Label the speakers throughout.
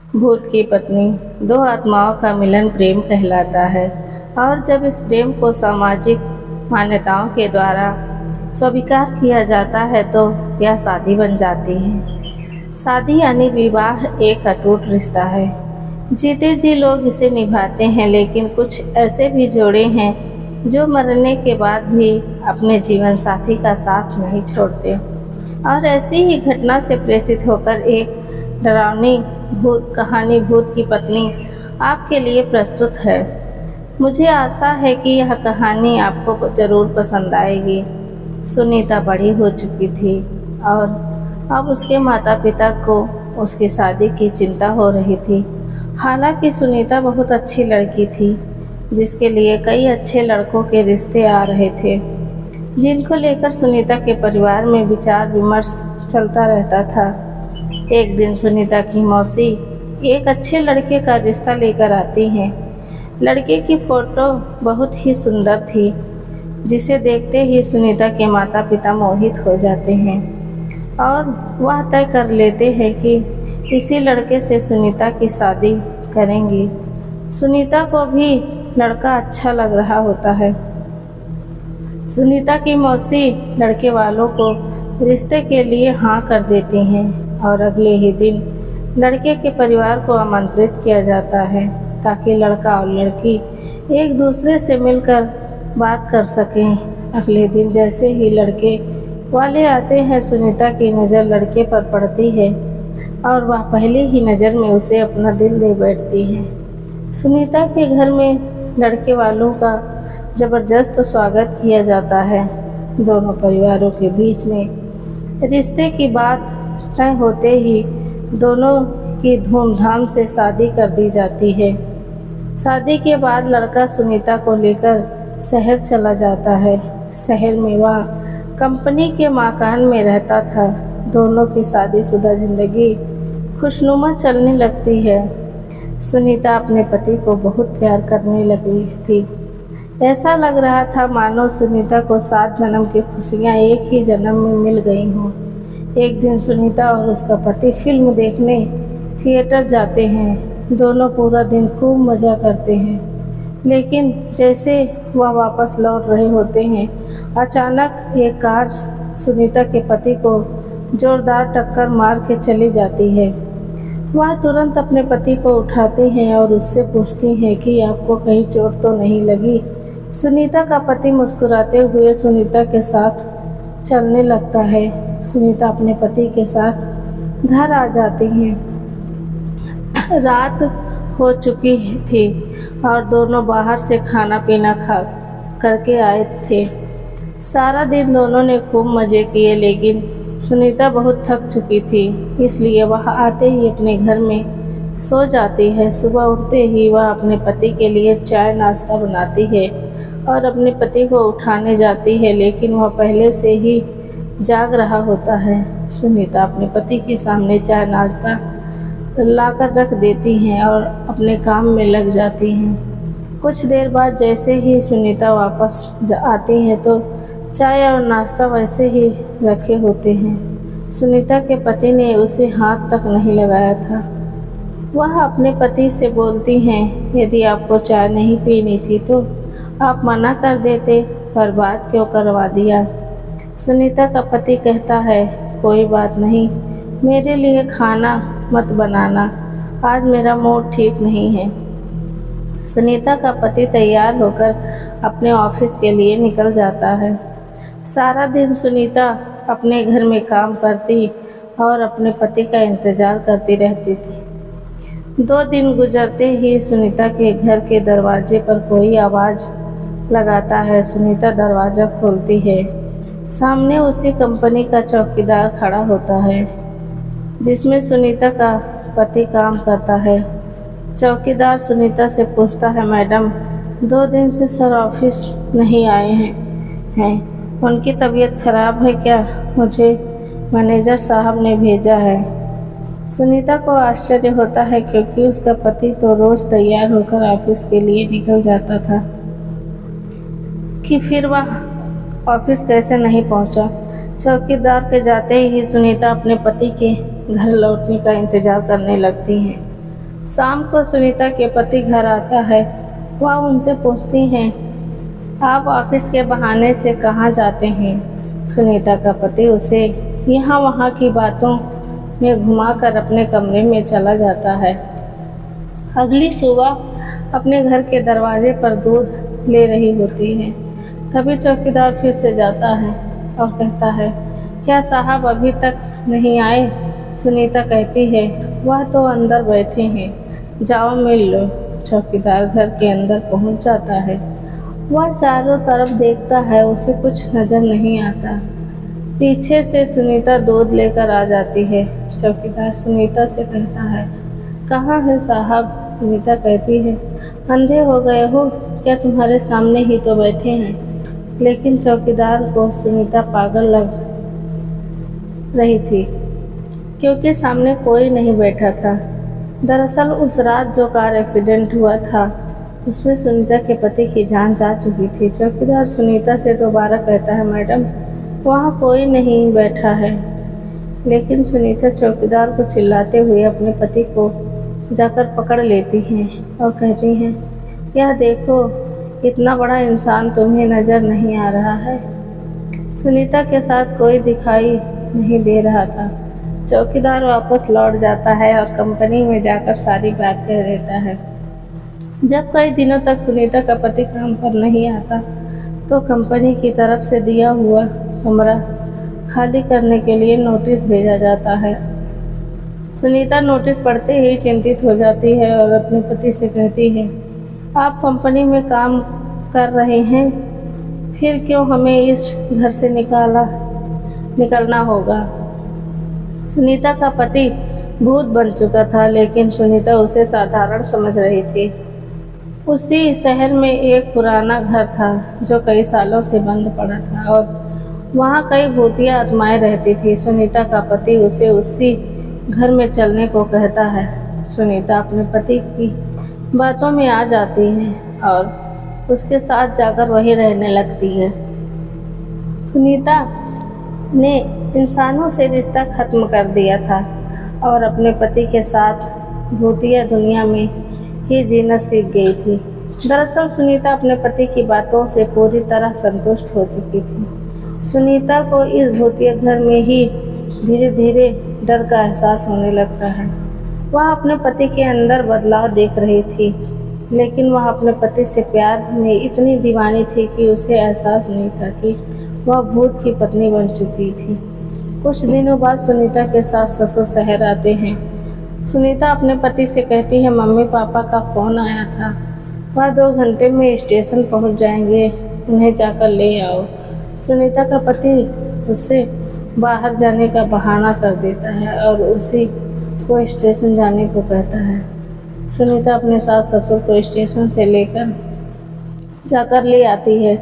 Speaker 1: भूत की पत्नी। दो आत्माओं का मिलन प्रेम कहलाता है और जब इस प्रेम को सामाजिक मान्यताओं के द्वारा स्वीकार किया जाता है तो यह शादी बन जाती है। शादी यानी विवाह एक अटूट रिश्ता है। जीते जी लोग इसे निभाते हैं, लेकिन कुछ ऐसे भी जोड़े हैं जो मरने के बाद भी अपने जीवन साथी का साथ नहीं छोड़ते। और ऐसी ही घटना से प्रेरित होकर एक डरावनी भूत कहानी भूत की पत्नी आपके लिए प्रस्तुत है। मुझे आशा है कि यह कहानी आपको ज़रूर पसंद आएगी। सुनीता बड़ी हो चुकी थी और अब उसके माता पिता को उसकी शादी की चिंता हो रही थी। हालांकि सुनीता बहुत अच्छी लड़की थी, जिसके लिए कई अच्छे लड़कों के रिश्ते आ रहे थे, जिनको लेकर सुनीता के परिवार में विचार विमर्श चलता रहता था। एक दिन सुनीता की मौसी एक अच्छे लड़के का रिश्ता लेकर आती हैं। लड़के की फ़ोटो बहुत ही सुंदर थी, जिसे देखते ही सुनीता के माता पिता मोहित हो जाते हैं और वह तय कर लेते हैं कि इसी लड़के से सुनीता की शादी करेंगी। सुनीता को भी लड़का अच्छा लग रहा होता है। सुनीता की मौसी लड़के वालों को रिश्ते के लिए हाँ कर देती हैं और अगले ही दिन लड़के के परिवार को आमंत्रित किया जाता है ताकि लड़का और लड़की एक दूसरे से मिलकर बात कर सकें। अगले दिन जैसे ही लड़के वाले आते हैं, सुनीता की नज़र लड़के पर पड़ती है और वह पहली ही नज़र में उसे अपना दिल दे बैठती है। सुनीता के घर में लड़के वालों का ज़बरदस्त स्वागत किया जाता है। दोनों परिवारों के बीच में रिश्ते की बात तय होते ही दोनों की धूमधाम से शादी कर दी जाती है। शादी के बाद लड़का सुनीता को लेकर शहर चला जाता है। शहर में वह कंपनी के मकान में रहता था। दोनों की शादीशुदा जिंदगी खुशनुमा चलने लगती है। सुनीता अपने पति को बहुत प्यार करने लगी थी। ऐसा लग रहा था मानो सुनीता को 7 जन्म की खुशियाँ एक ही जन्म में मिल गई हों। एक दिन सुनीता और उसका पति फिल्म देखने थिएटर जाते हैं। दोनों पूरा दिन खूब मज़ा करते हैं, लेकिन जैसे वह वापस लौट रहे होते हैं, अचानक एक कार सुनीता के पति को जोरदार टक्कर मार के चली जाती है। वह तुरंत अपने पति को उठाते हैं और उससे पूछती हैं कि आपको कहीं चोट तो नहीं लगी। सुनीता का पति मुस्कुराते हुए सुनीता के साथ चलने लगता है। सुनीता अपने पति के साथ घर आ जाती हैं। रात हो चुकी थी और दोनों बाहर से खाना पीना खा करके आए थे। सारा दिन दोनों ने खूब मज़े किए, लेकिन सुनीता बहुत थक चुकी थी, इसलिए वह आते ही अपने घर में सो जाती है। सुबह उठते ही वह अपने पति के लिए चाय नाश्ता बनाती है और अपने पति को उठाने जाती है, लेकिन वह पहले से ही जाग रहा होता है। सुनीता अपने पति के सामने चाय नाश्ता लाकर रख देती हैं और अपने काम में लग जाती हैं। कुछ देर बाद जैसे ही सुनीता वापस आती हैं तो चाय और नाश्ता वैसे ही रखे होते हैं। सुनीता के पति ने उसे हाथ तक नहीं लगाया था। वह अपने पति से बोलती हैं, यदि आपको चाय नहीं पीनी थी तो आप मना कर देते, पर बात क्यों करवा दिया। सुनीता का पति कहता है, कोई बात नहीं, मेरे लिए खाना मत बनाना, आज मेरा मूड ठीक नहीं है। सुनीता का पति तैयार होकर अपने ऑफिस के लिए निकल जाता है। सारा दिन सुनीता अपने घर में काम करती और अपने पति का इंतज़ार करती रहती थी। 2 दिन गुजरते ही सुनीता के घर के दरवाजे पर कोई आवाज़ लगाता है। सुनीता दरवाज़ा खोलती है। सामने उसी कंपनी का चौकीदार खड़ा होता है जिसमें सुनीता का पति काम करता है। चौकीदार सुनीता से पूछता है, मैडम 2 दिन से सर ऑफिस नहीं आए हैं, उनकी तबीयत खराब है क्या? मुझे मैनेजर साहब ने भेजा है। सुनीता को आश्चर्य होता है क्योंकि उसका पति तो रोज़ तैयार होकर ऑफिस के लिए निकल जाता था कि फिर वह ऑफिस कैसे नहीं पहुंचा। चौकीदार के जाते ही सुनीता अपने पति के घर लौटने का इंतज़ार करने लगती हैं। शाम को सुनीता के पति घर आता है। वह उनसे पूछती हैं, आप ऑफिस के बहाने से कहाँ जाते हैं? सुनीता का पति उसे यहाँ वहाँ की बातों में घुमाकर अपने कमरे में चला जाता है। अगली सुबह अपने घर के दरवाजे पर दूध ले रही होती है, तभी चौकीदार फिर से जाता है और कहता है, क्या साहब अभी तक नहीं आए? सुनीता कहती है, वह तो अंदर बैठे हैं, जाओ मिल लो। चौकीदार घर के अंदर पहुंच जाता है। वह चारों तरफ देखता है, उसे कुछ नजर नहीं आता। पीछे से सुनीता दूध लेकर आ जाती है। चौकीदार सुनीता से कहता है, कहाँ है साहब? सुनीता कहती है, अंधे हो गए हो क्या? तुम्हारे सामने ही तो बैठे हैं। लेकिन चौकीदार को सुनीता पागल लग रही थी, क्योंकि सामने कोई नहीं बैठा था। दरअसल उस रात जो कार एक्सीडेंट हुआ था, उसमें सुनीता के पति की जान जा चुकी थी। चौकीदार सुनीता से दोबारा कहता है, मैडम वहाँ कोई नहीं बैठा है। लेकिन सुनीता चौकीदार को चिल्लाते हुए अपने पति को जाकर पकड़ लेती हैं और कहती हैं, यह देखो, इतना बड़ा इंसान तुम्हें नज़र नहीं आ रहा है? सुनीता के साथ कोई दिखाई नहीं दे रहा था। चौकीदार वापस लौट जाता है और कंपनी में जाकर सारी बात कह देता है। जब कई दिनों तक सुनीता का पति काम पर नहीं आता, तो कंपनी की तरफ से दिया हुआ कमरा खाली करने के लिए नोटिस भेजा जाता है। सुनीता नोटिस पढ़ते ही चिंतित हो जाती है और अपने पति से कहती है, आप कंपनी में काम कर रहे हैं, फिर क्यों हमें इस घर से निकलना होगा? सुनीता का पति भूत बन चुका था, लेकिन सुनीता उसे साधारण समझ रही थी। उसी शहर में एक पुराना घर था जो कई सालों से बंद पड़ा था और वहाँ कई भूतिया आत्माएं रहती थी। सुनीता का पति उसे उसी घर में चलने को कहता है। सुनीता अपने पति की बातों में आ जाती है और उसके साथ जाकर वहीं रहने लगती है। सुनीता ने इंसानों से रिश्ता खत्म कर दिया था और अपने पति के साथ भूतिया दुनिया में ही जीना सीख गई थी। दरअसल सुनीता अपने पति की बातों से पूरी तरह संतुष्ट हो चुकी थी। सुनीता को इस भूतिया घर में ही धीरे धीरे डर का एहसास होने लगता है। वह अपने पति के अंदर बदलाव देख रही थी, लेकिन वह अपने पति से प्यार में इतनी दीवानी थी कि उसे एहसास नहीं था कि वह भूत की पत्नी बन चुकी थी। कुछ दिनों बाद सुनीता के साथ ससुर शहर आते हैं। सुनीता अपने पति से कहती है, मम्मी पापा का फ़ोन आया था, वह 2 घंटे में स्टेशन पहुंच जाएंगे, उन्हें जाकर ले आओ। सुनीता का पति उससे बाहर जाने का बहाना कर देता है और उसी को स्टेशन जाने को कहता है। सुनीता अपने सास ससुर को स्टेशन से लेकर जाकर ले आती है।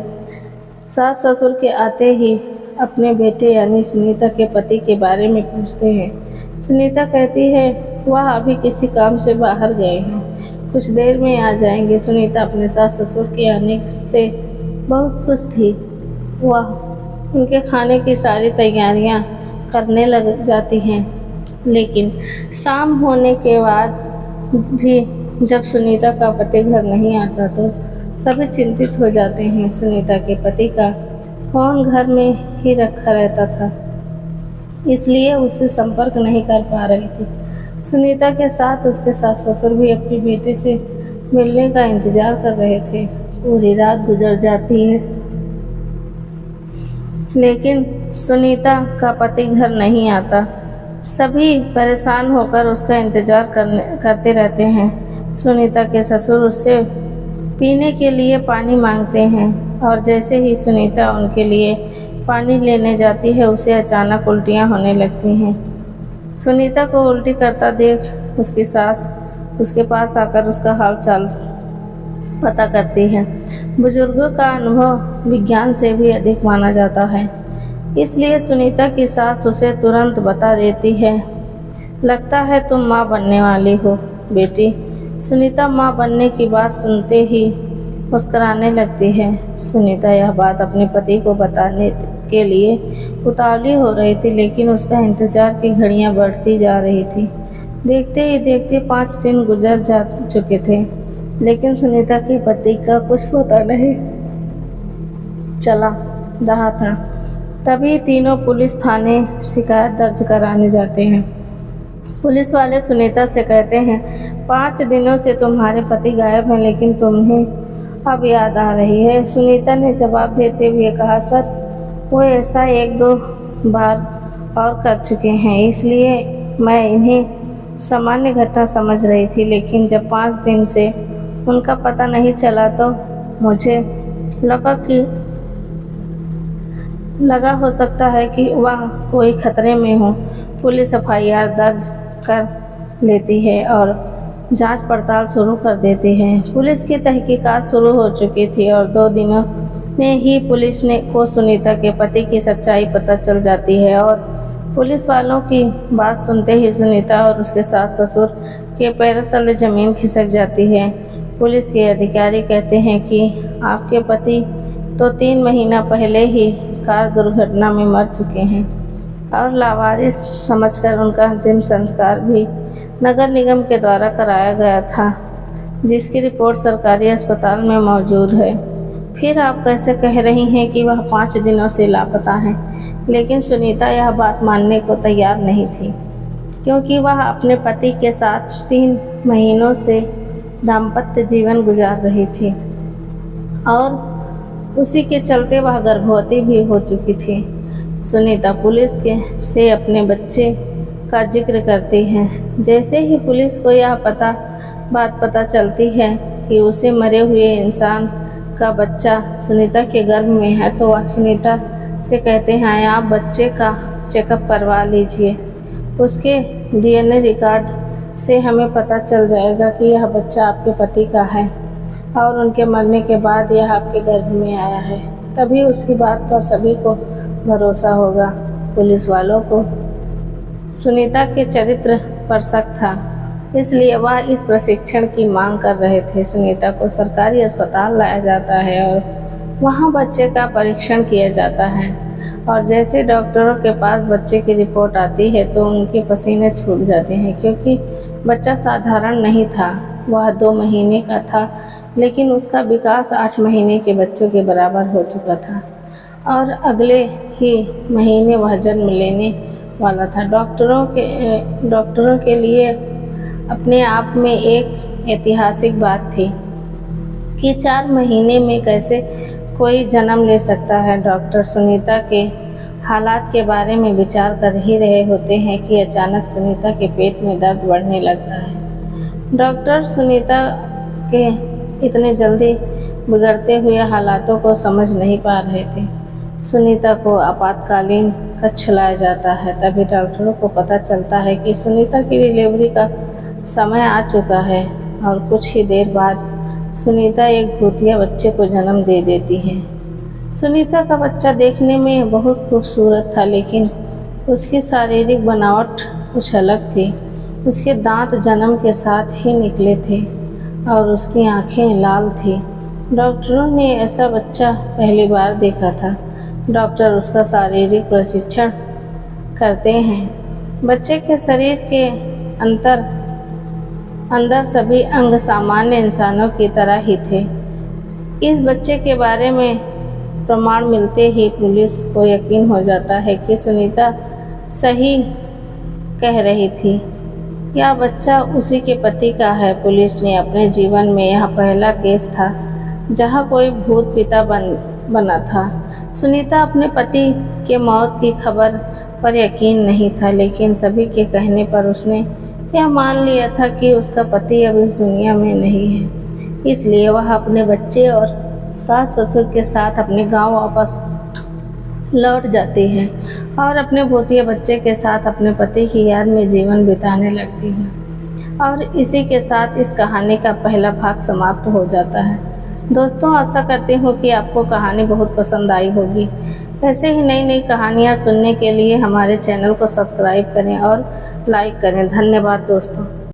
Speaker 1: सास ससुर के आते ही अपने बेटे यानी सुनीता के पति के बारे में पूछते हैं। सुनीता कहती है, वह अभी किसी काम से बाहर गए हैं, कुछ देर में आ जाएंगे। सुनीता अपने सास ससुर के आने से बहुत खुश थी। वह उनके खाने की सारी तैयारियां करने लग जाती हैं, लेकिन शाम होने के बाद भी जब सुनीता का पति घर नहीं आता तो सभी चिंतित हो जाते हैं। सुनीता के पति का फ़ोन घर में ही रखा रहता था, इसलिए उससे संपर्क नहीं कर पा रही थी। सुनीता के साथ उसके सास ससुर भी अपनी बेटे से मिलने का इंतज़ार कर रहे थे। पूरी रात गुजर जाती है, लेकिन सुनीता का पति घर नहीं आता। सभी परेशान होकर उसका इंतज़ार करते रहते हैं। सुनीता के ससुर उससे पीने के लिए पानी मांगते हैं और जैसे ही सुनीता उनके लिए पानी लेने जाती है, उसे अचानक उल्टियाँ होने लगती हैं। सुनीता को उल्टी करता देख उसकी सास उसके पास आकर उसका हाल चाल पता करती है। बुजुर्गों का अनुभव विज्ञान से भी अधिक माना जाता है, इसलिए सुनीता की सास उसे तुरंत बता देती है, लगता है तुम माँ बनने वाली हो बेटी। सुनीता माँ बनने की बात सुनते ही मुस्कुराने लगती है। सुनीता यह बात अपने पति को बताने के लिए उतावली हो रही थी, लेकिन उसका इंतजार की घड़ियां बढ़ती जा रही थी। देखते ही देखते 5 दिन गुजर जा चुके थे, लेकिन सुनीता के पति का कुछ पता नहीं चला रहा था। तभी तीनों पुलिस थाने शिकायत दर्ज कराने जाते हैं। पुलिस वाले सुनीता से कहते हैं, 5 दिनों से तुम्हारे पति गायब हैं, लेकिन तुम्हें अब याद आ रही है। सुनीता ने जवाब देते हुए कहा, सर, वो ऐसा 1-2 बार और कर चुके हैं, इसलिए मैं इन्हें सामान्य घटना समझ रही थी। लेकिन जब 5 दिन से उनका पता नहीं चला तो मुझे लगा हो सकता है कि वह कोई खतरे में हो। पुलिस FIR दर्ज कर लेती है और जांच पड़ताल शुरू कर देती है। पुलिस की तहकीकात शुरू हो चुकी थी और 2 दिनों में ही पुलिस को सुनीता के पति की सच्चाई पता चल जाती है। और पुलिस वालों की बात सुनते ही सुनीता और उसके सास ससुर के पैरों तले जमीन खिसक जाती है। पुलिस के अधिकारी कहते हैं कि आपके पति तो 3 महीना पहले ही कार दुर्घटना में मर चुके हैं और लावारिस समझकर उनका अंतिम संस्कार भी नगर निगम के द्वारा कराया गया था, जिसकी रिपोर्ट सरकारी अस्पताल में मौजूद है। फिर आप कैसे कह रही हैं कि वह 5 दिनों से लापता हैं? लेकिन सुनीता यह बात मानने को तैयार नहीं थी, क्योंकि वह अपने पति के साथ 3 महीनों से दाम्पत्य जीवन गुजार रही थी और उसी के चलते वह गर्भवती भी हो चुकी थी। सुनीता पुलिस से अपने बच्चे का जिक्र करती है। जैसे ही पुलिस को यह बात पता चलती है कि उसे मरे हुए इंसान का बच्चा सुनीता के गर्भ में है, तो वह सुनीता से कहते हैं, आप बच्चे का चेकअप करवा लीजिए। उसके DNA रिकॉर्ड से हमें पता चल जाएगा कि यह बच्चा आपके पति का है और उनके मरने के बाद यह आपके गर्भ में आया है। तभी उसकी बात पर सभी को भरोसा होगा। पुलिस वालों को सुनीता के चरित्र पर शक था, इसलिए वह इस प्रशिक्षण की मांग कर रहे थे। सुनीता को सरकारी अस्पताल लाया जाता है और वहां बच्चे का परीक्षण किया जाता है और जैसे डॉक्टरों के पास बच्चे की रिपोर्ट आती है तो उनके पसीने छूट जाते हैं, क्योंकि बच्चा साधारण नहीं था। वह 2 महीने का था, लेकिन उसका विकास 8 महीने के बच्चों के बराबर हो चुका था और अगले ही महीने वह जन्म लेने वाला था। डॉक्टरों के लिए अपने आप में एक ऐतिहासिक बात थी कि 4 महीने में कैसे कोई जन्म ले सकता है। डॉक्टर सुनीता के हालात के बारे में विचार कर ही रहे होते हैं कि अचानक सुनीता के पेट में दर्द बढ़ने लगता है। डॉक्टर सुनीता के इतने जल्दी बिगड़ते हुए हालातों को समझ नहीं पा रहे थे। सुनीता को आपातकालीन कक्ष लाया जाता है। तभी डॉक्टरों को पता चलता है कि सुनीता की डिलीवरी का समय आ चुका है और कुछ ही देर बाद सुनीता एक भूतिया बच्चे को जन्म दे देती है। सुनीता का बच्चा देखने में बहुत खूबसूरत था, लेकिन उसकी शारीरिक बनावट कुछ अलग थी। उसके दांत जन्म के साथ ही निकले थे और उसकी आंखें लाल थी। डॉक्टरों ने ऐसा बच्चा पहली बार देखा था। डॉक्टर उसका शारीरिक परीक्षण करते हैं। बच्चे के शरीर के अंदर सभी अंग सामान्य इंसानों की तरह ही थे। इस बच्चे के बारे में प्रमाण मिलते ही पुलिस को यकीन हो जाता है कि सुनीता सही कह रही थी। यह बच्चा उसी के पति का है। पुलिस ने अपने जीवन में यह पहला केस था जहां कोई भूत पिता बना था। सुनीता अपने पति के मौत की खबर पर यकीन नहीं था, लेकिन सभी के कहने पर उसने यह मान लिया था कि उसका पति अब इस दुनिया में नहीं है। इसलिए वह अपने बच्चे और सास ससुर के साथ अपने गांव वापस लौट जाती है और अपने भूतिया बच्चे के साथ अपने पति की याद में जीवन बिताने लगती है। और इसी के साथ इस कहानी का पहला भाग समाप्त हो जाता है। दोस्तों, आशा करती हूँ कि आपको कहानी बहुत पसंद आई होगी। ऐसे ही नई नई कहानियाँ सुनने के लिए हमारे चैनल को सब्सक्राइब करें और लाइक करें। धन्यवाद दोस्तों।